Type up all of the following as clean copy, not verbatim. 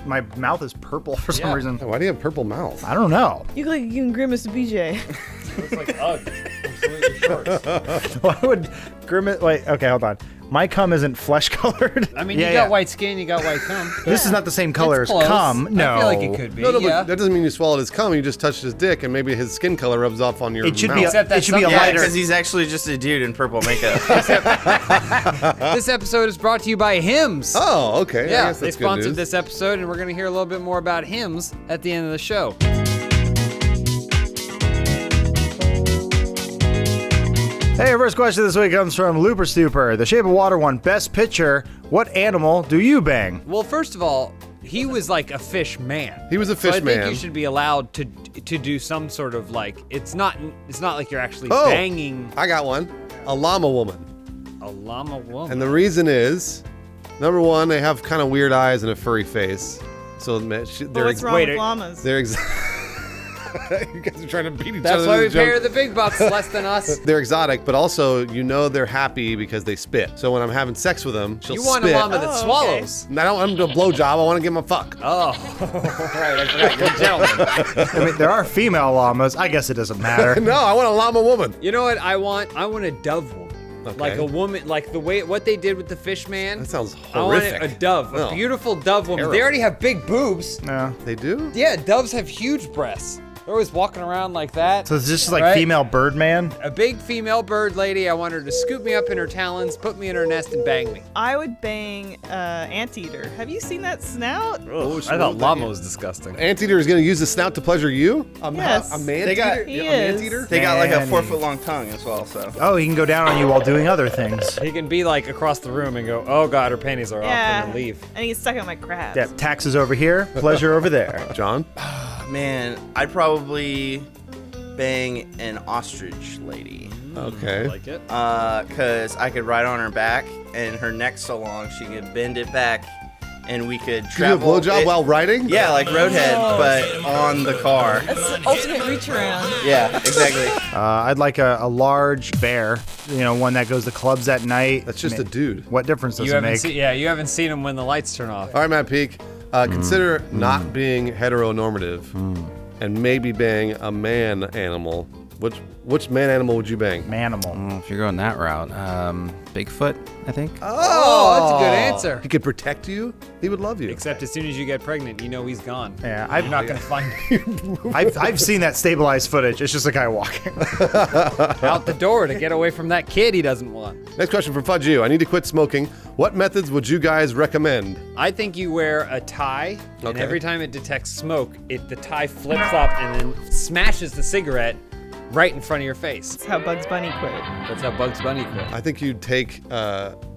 my mouth is purple for some reason. Why do you have purple mouth? I don't know. You look like you can grimace to BJ. Looks like Ugg. Absolutely shorts. Why would grimace? Wait, okay, hold on. My cum isn't flesh colored. I mean, you got white skin, you got white cum. This is not the same color as close. cum. No. I feel like it could be. No, but that doesn't mean you swallowed his cum. You just touched his dick, and maybe his skin color rubs off on your It should mouth. be a lighter. because he's actually just a dude in purple makeup. This episode is brought to you by Hims. Oh, okay. I Yeah, guess they that's good sponsored news. this episode, and we're going to hear a little bit more about Hims at the end of the show. Hey, our first question this week comes from Looper Stooper. The Shape of Water won Best Picture. What animal do you bang? Well, first of all, he was like a fish man. He was a fish so I man. think you should be allowed to do some sort of like it's not like you're actually Oh, banging I got one. A llama woman. a llama woman. And the reason is, number one, they have kind of weird eyes and a furry face. So they're What's wrong with llamas? They're you guys are trying to beat each That's other. why we with this pay her joke. the big bucks, less than us. They're exotic, but also they're happy because they spit. So when I'm having sex with them, she'll You spit. want a llama that Oh, swallows. I don't want them to blow job. I want to give them a fuck. Oh, right. I forgot. You're a gentleman. I mean, there are female llamas. I guess it doesn't matter. No, I want a llama woman. You know what I want? I want a dove woman. Okay. Like a woman, like what they did with the fish man. That sounds I want horrific. a dove, No. a beautiful dove woman. Terrible. They already have big boobs. No. They do? Yeah, doves have huge breasts. They're always walking around like that. So it's just like Right? female Birdman? A big female bird lady. I want her to scoop me up in her talons, put me in her nest, and bang me. I would bang anteater. Have you seen that snout? I thought llama was disgusting. Anteater is going to use the snout to pleasure you? Yes. A man They got- eater? He A man is. eater? They got like a Man. 4-foot long tongue as well, so. Oh, he can go down on you while doing other things. He can be like across the room and go, "Oh God, her panties are off," Yeah. and then leave. And he gets stuck on my crabs. Yeah, taxes over here, pleasure over there. John? Man, I'd probably bang an ostrich lady. Okay. Like it? Cause I could ride on her back and her neck's so long she could bend it back and we could Do you do a travel. blowjob while riding? Yeah, like Roadhead, but on the car. That's the ultimate reach around. Yeah, exactly. I'd like a large bear, one that goes to clubs at night. That's just a dude. What difference does You it haven't make? seen, you haven't seen him when the lights turn off. All right, Matt Peak. Consider not being heteronormative and maybe bang a man animal. Which man animal would you bang? Manimal. Well, if you're going that route, Bigfoot, I think. Oh, that's a good answer. He could protect you. He would love you. Except as soon as you get pregnant, he's gone. Yeah, You're not gonna find him I've seen that stabilized footage. It's just a guy walking. out the door to get away from that kid he doesn't want. Next question from Fudge You. I need to quit smoking. What methods would you guys recommend? I think you wear a tie, and Okay. every time it detects smoke, the tie flips up and then smashes the cigarette right in front of your face. That's how Bugs Bunny quit. That's how Bugs Bunny quit. I think you'd take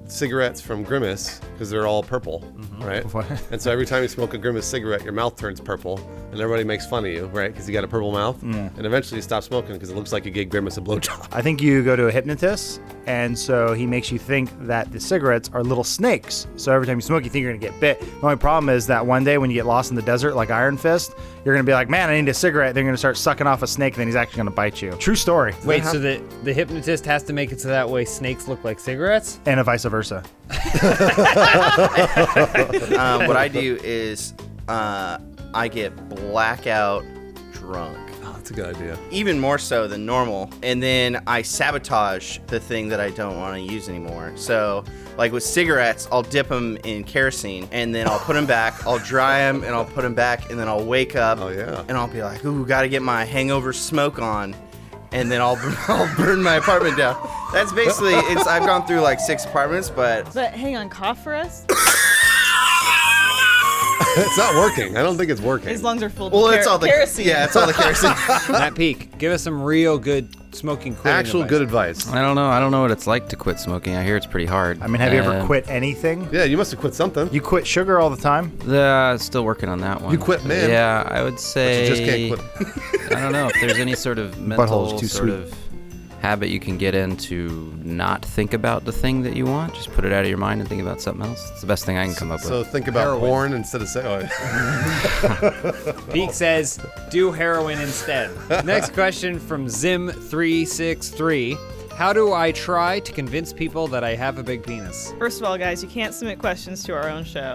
cigarettes from Grimace because they're all purple, right? What? And so every time you smoke a Grimace cigarette, your mouth turns purple, and everybody makes fun of you, right? Because you got a purple mouth. And eventually you stop smoking because it looks like you gave Grimace a blowjob. I think you go to a hypnotist, and so he makes you think that the cigarettes are little snakes. So every time you smoke, you think you're gonna get bit. The only problem is that one day when you get lost in the desert like Iron Fist, you're gonna be like, man, I need a cigarette. They're gonna start sucking off a snake, and then he's actually gonna bite you. True story. Wait, so the hypnotist has to make it so that way snakes look like cigarettes? And vice versa. What I do is I get blackout drunk. Oh, that's a good idea. Even more so than normal. And then I sabotage the thing that I don't want to use anymore. So, like with cigarettes, I'll dip them in kerosene and then I'll put them back. I'll dry them and I'll put them back. And then I'll wake up Oh, yeah. and I'll be like, ooh, gotta get my hangover smoke on. And then I'll burn my apartment down. That's basically, I've gone through like 6 apartments, but But hang on, cough for us? It's not working. I don't think it's working. His lungs are full of it's all the kerosene. Yeah, it's all the kerosene. Matt Peak, give us some real good smoking quitting Actual advice. good advice. I don't know what it's like to quit smoking. I hear it's pretty hard. I mean, have you ever quit anything? Yeah, you must have quit something. You quit sugar all the time? Still working on that one. You quit men. Yeah, I would But say. you just can't quit. I don't know if there's any sort of Butthole's mental too sort sweet. of habit you can get in to not think about the thing that you want. Just put it out of your mind and think about something else. It's the best thing I can come up So with. think about Heroin. porn instead of sex. Peak says, do heroin instead. Next question from Zim363. How do I try to convince people that I have a big penis? First of all, guys, you can't submit questions to our own show.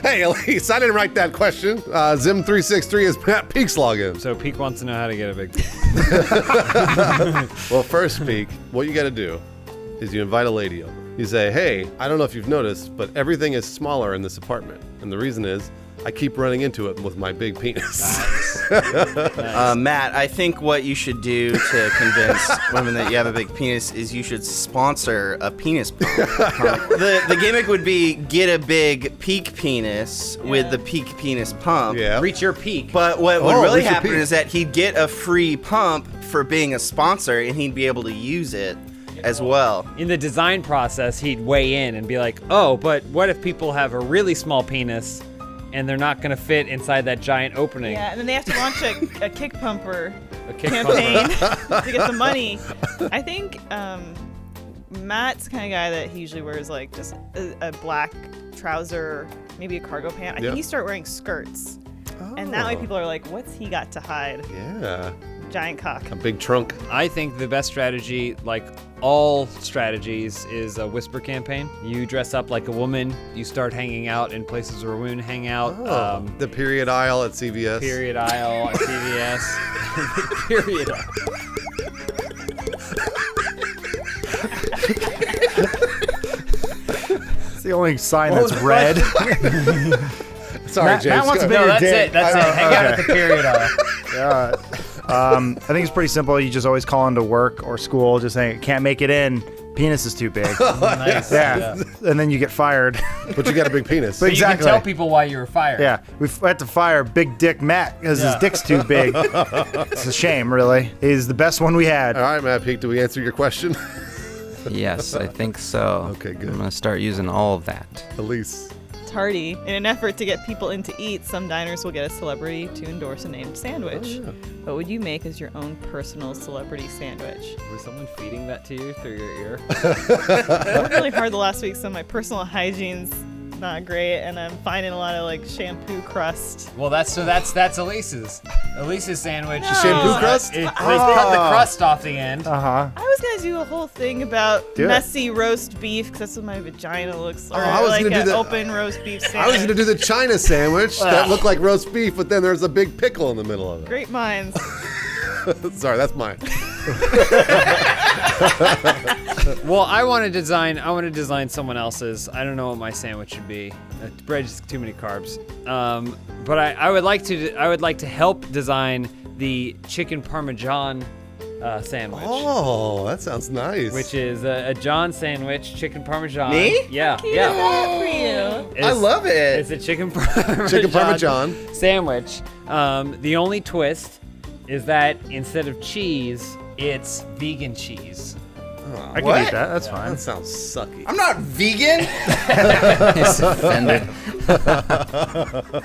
Hey, Elise, I didn't write that question. Zim363 is Matt Peak's login. So Peak wants to know how to get a big penis. Well, first, Peak, what you got to do is you invite a lady over. You say, hey, I don't know if you've noticed, but everything is smaller in this apartment. And the reason is I keep running into it with my big penis. Matt, I think what you should do to convince women that you have a big penis is you should sponsor a penis pump. The gimmick would be get a big peak penis with the peak penis pump. Yeah. Reach your peak. But what would really reach your happen peak. is that he'd get a free pump for being a sponsor, and he'd be able to use it as well. In the design process, he'd weigh in and be like, oh, but what if people have a really small penis and they're not going to fit inside that giant opening? Yeah, and then they have to launch a kick pumper A kick campaign to get the money. I think Matt's the kind of guy that he usually wears like just a black trouser, maybe a cargo pant. I think he started wearing skirts. And that way people are like, what's he got to hide? Yeah. Giant cock. A big trunk. I think the best strategy, like all strategies, is a whisper campaign. You dress up like a woman. You start hanging out in places where women hang out. The period aisle at CVS. Period aisle at CVS. Period aisle. It's the only sign that's red. Sorry, Matt James. wants go to be ahead. your That's dick. it. That's it. Hang out at the period aisle. I think it's pretty simple. You just always call into work or school, just saying, can't make it in. Penis is too big. Nice. Yeah. And then you get fired. But you got a big penis. But You exactly. can tell people why you were fired. Yeah, we had to fire Big Dick Matt because his dick's too big. It's a shame, really. He's the best one we had. All right, Matt Peak, do we answer your question? Yes, I think so. Okay, good. I'm going to start using all of that. Elise. Tardy. In an effort to get people in to eat, some diners will get a celebrity to endorse a named sandwich. What would you make as your own personal celebrity sandwich? Was someone feeding that to you through your ear? I worked really hard the last week, so my personal hygiene's not great, and I'm finding a lot of like shampoo crust. Well, that's Elise's. Elise's sandwich. No. Shampoo crust? They cut the crust off the end. Uh-huh. I was gonna do a whole thing about Do it. messy roast beef, because that's what my vagina looks like. I was like gonna do an that. open roast beef sandwich. I was going to do the China sandwich that looked like roast beef, but then there's a big pickle in the middle of it. Great minds. Sorry, that's mine. Well, I want to design someone else's. I don't know what my sandwich should be. Bread is too many carbs. But I would like to help design the chicken parmesan sandwich. Oh, that sounds nice. Which is a John sandwich, chicken parmesan. Me? Yeah, Cute yeah. that for you. I love it. It's a chicken parmesan, sandwich. The only twist is that instead of cheese, it's vegan cheese. I can What? eat that. That's fine. That sounds sucky. I'm not vegan. He's offended.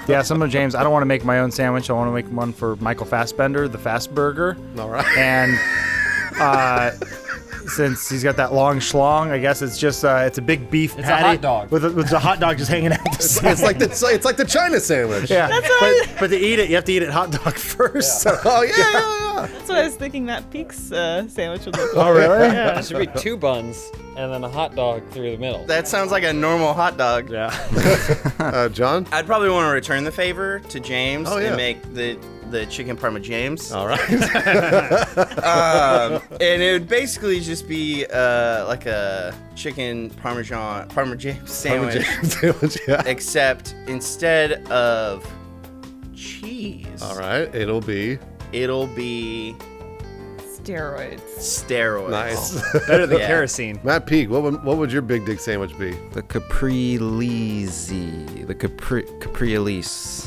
Yeah, similar to James, I don't want to make my own sandwich. I want to make one for Michael Fassbender, the Fast Burger. All right. And since he's got that long schlong, I guess it's just it's a big beef It's a patty hot dog. with a hot dog just hanging out the side. It's like the China sandwich. Yeah, That's what but to eat it, you have to eat it hot dog first. So. Oh, yeah. That's what I was thinking that Peak's sandwich would look like. Oh, really? Yeah. It should be 2 buns and then a hot dog through the middle. That sounds like a normal hot dog. Yeah. John? I'd probably want to return the favor to James Oh, yeah. and make the chicken parma James. All right. And it would basically just be like a chicken parma James sandwich, Sandwich, yeah. except instead of cheese, All right. It'll be Steroids. steroids. nice. Better than Yeah. kerosene. Matt Peak, what would your big dick sandwich be? The Capri Elise.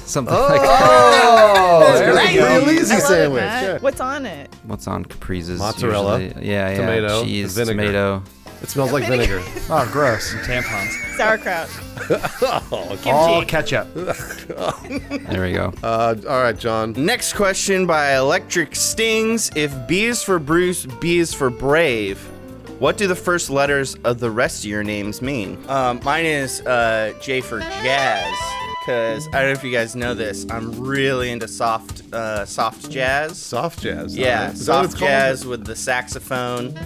Something like that. Oh, there we go. Really easy I love it, sandwich. Matt. Yeah. What's on it? What's on Capri's is Mozzarella, usually, yeah, tomato, cheese, vinegar. tomato. It smells like vinegar. Oh, gross. Tampons. Sauerkraut. All Kimchi. ketchup. There we go. All right, John. Next question by Electric Stings. If B is for Bruce, B is for Brave, what do the first letters of the rest of your names mean? Mine is J for Jazz, because I don't know if you guys know this. I'm really into soft jazz. Soft jazz. Yeah, Is that what it's soft called? jazz with the saxophone.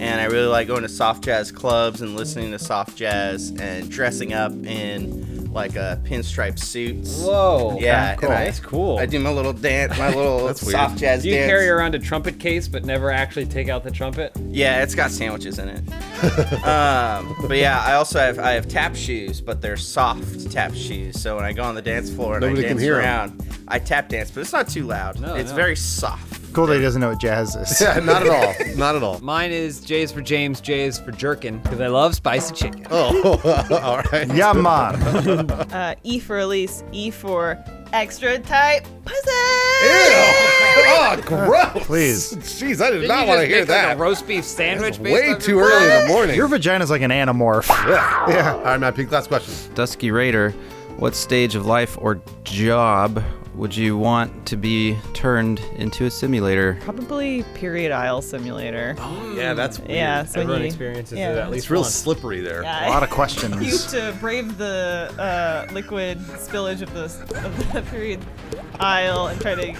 And I really like going to soft jazz clubs and listening to soft jazz and dressing up in like pinstripe suits. Whoa. Yeah, Cool. and That's cool. I do my little dance, my little That's weird. soft jazz Do you dance. carry around a trumpet case but never actually take out the trumpet? Yeah, it's got sandwiches in it. But yeah, I have tap shoes, but they're soft tap shoes. So when I go on the dance floor and Nobody I can dance hear 'em. around, I tap dance, but it's not too loud. No, It's no. very soft. Cool that he doesn't know what jazz is. Yeah, not at all. Not at all. Mine is J is for James, J is for jerkin, because I love spicy chicken. Oh, all right. Yeah, man. E for Elise. E for extra tight pussy. Oh, gross. Please. Jeez, I did Didn't not you want to just hear make, that. like, a roast beef sandwich based Way on too your- early in the morning. Your vagina's like an anamorph. Yeah. All right, Matt Peak, last question. Dusky Raider, what stage of life or job would you want to be turned into a simulator? Probably period aisle simulator. Yeah, that's weird. Yeah, so Everyone when you, experiences yeah. it at least It's real once. slippery there. Yeah, A lot of you questions. to brave the liquid spillage of the period aisle and try to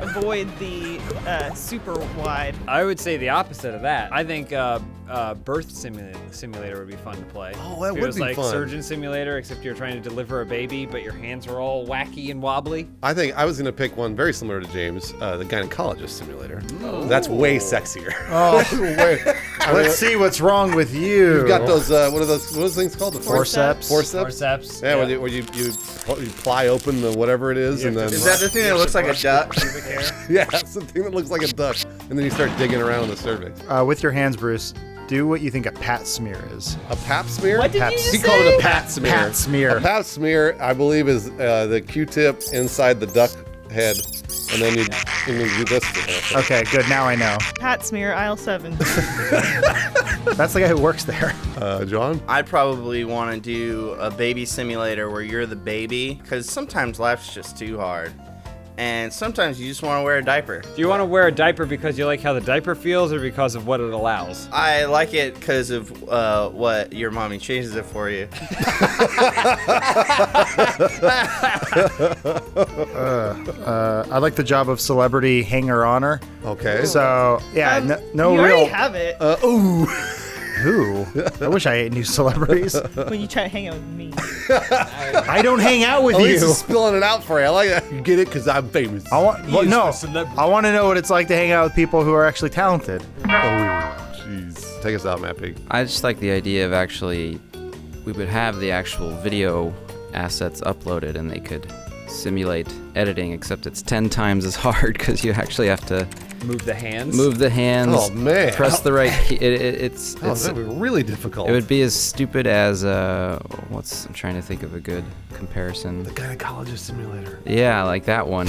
avoid the super wide. I would say the opposite of that. I think birth simulator would be fun to play. Oh, that It would was be like fun. surgeon simulator, except you're trying to deliver a baby, but your hands are all wacky and wobbly. I think I was going to pick one very similar to James, the gynecologist simulator. That's way sexier. Oh, Way- I mean, let's see what's wrong with you. You've got those, what are those things called? The Forceps. Forceps? Yeah, where you ply open the whatever it is, and then... Is that the thing that looks like a duck? Yeah, it's the thing that looks like a duck. And then you start digging around in the cervix. With your hands, Bruce, do what you think a pat smear is. A pap smear? What did Pap- you just He say? called it a pat smear. Pat smear. A pat smear, I believe, is the Q-tip inside the duck head, and then you do this to it. Okay, good. Now I know. Pat smear aisle 7. That's the guy who works there. John? I'd probably want to do a baby simulator where you're the baby, because sometimes life's just too hard. And sometimes you just want to wear a diaper. Do you want to wear a diaper because you like how the diaper feels or because of what it allows? I like it because of what your mommy changes it for you. I like the job of celebrity hanger-oner. Okay. So, yeah, no you real... already have it Who? I wish I knew celebrities. when you try to hang out with me. I don't hang out with Elise you. is spilling it out for you. I like that. You get it because I'm famous. I want I want to know what it's like to hang out with people who are actually talented. Oh, jeez. Take us out, Matt Pig. I just like the idea of actually, we would have the actual video assets uploaded and they could simulate editing, except it's 10 times as hard because you actually have to Move the hands. move the hands, Oh, man. press the right key. It's That would be really difficult. it would be as stupid as I'm trying to think of a good comparison. Gynecologist simulator. Yeah, like that one.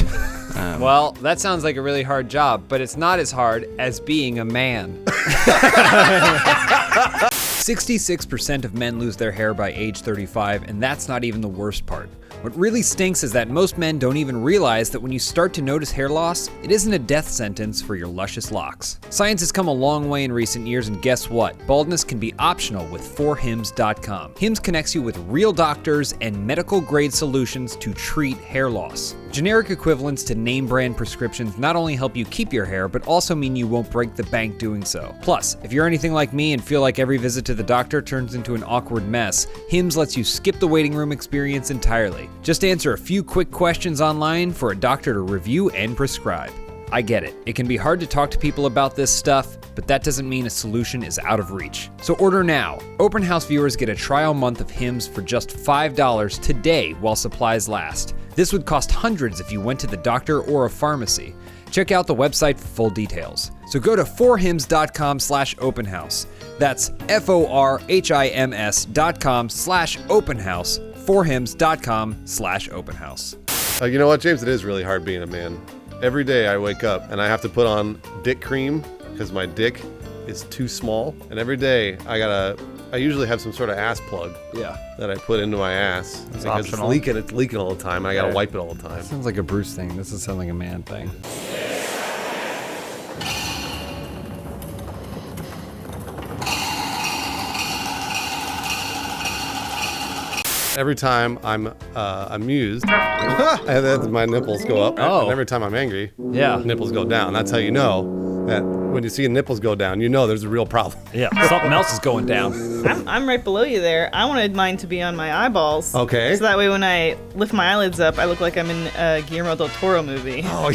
Well, that sounds like a really hard job, but it's not as hard as being a man. 66% of men lose their hair by age 35, and that's not even the worst part. What really stinks is that most men don't even realize that when you start to notice hair loss, it isn't a death sentence for your luscious locks. Science has come a long way in recent years, and guess what? Baldness can be optional with 4hims.com. Hims connects you with real doctors and medical-grade solutions to treat hair loss. Generic equivalents to name brand prescriptions not only help you keep your hair, but also mean you won't break the bank doing so. Plus, if you're anything like me and feel like every visit to the doctor turns into an awkward mess, Hims lets you skip the waiting room experience entirely. Just answer a few quick questions online for a doctor to review and prescribe. I get it. It can be hard to talk to people about this stuff, but that doesn't mean a solution is out of reach. So order now. Open House viewers get a trial month of Hims for just $5 today while supplies last. This would cost hundreds if you went to the doctor or a pharmacy. Check out the website for full details. So go to 4hims.com/openhouse. That's FORHIMS.com/openhouse. 4hims.com/openhouse. You know what, James? It is really hard being a man. Every day I wake up and I have to put on dick cream because my dick is too small. And every day I usually have some sort of ass plug that I put into my ass. Because optional. it's leaking all the time. I gotta wipe it all the time. Sounds like a Bruce thing. This doesn't sound like a man thing. Every time I'm amused, and then my nipples go up. Oh. And every time I'm angry, Yeah. nipples go down. That's how you know that when you see nipples go down, you know there's a real problem. Yeah. Something else is going down. I'm right below you there. I wanted mine to be on my eyeballs. Okay. So that way when I lift my eyelids up, I look like I'm in a Guillermo del Toro movie. Oh,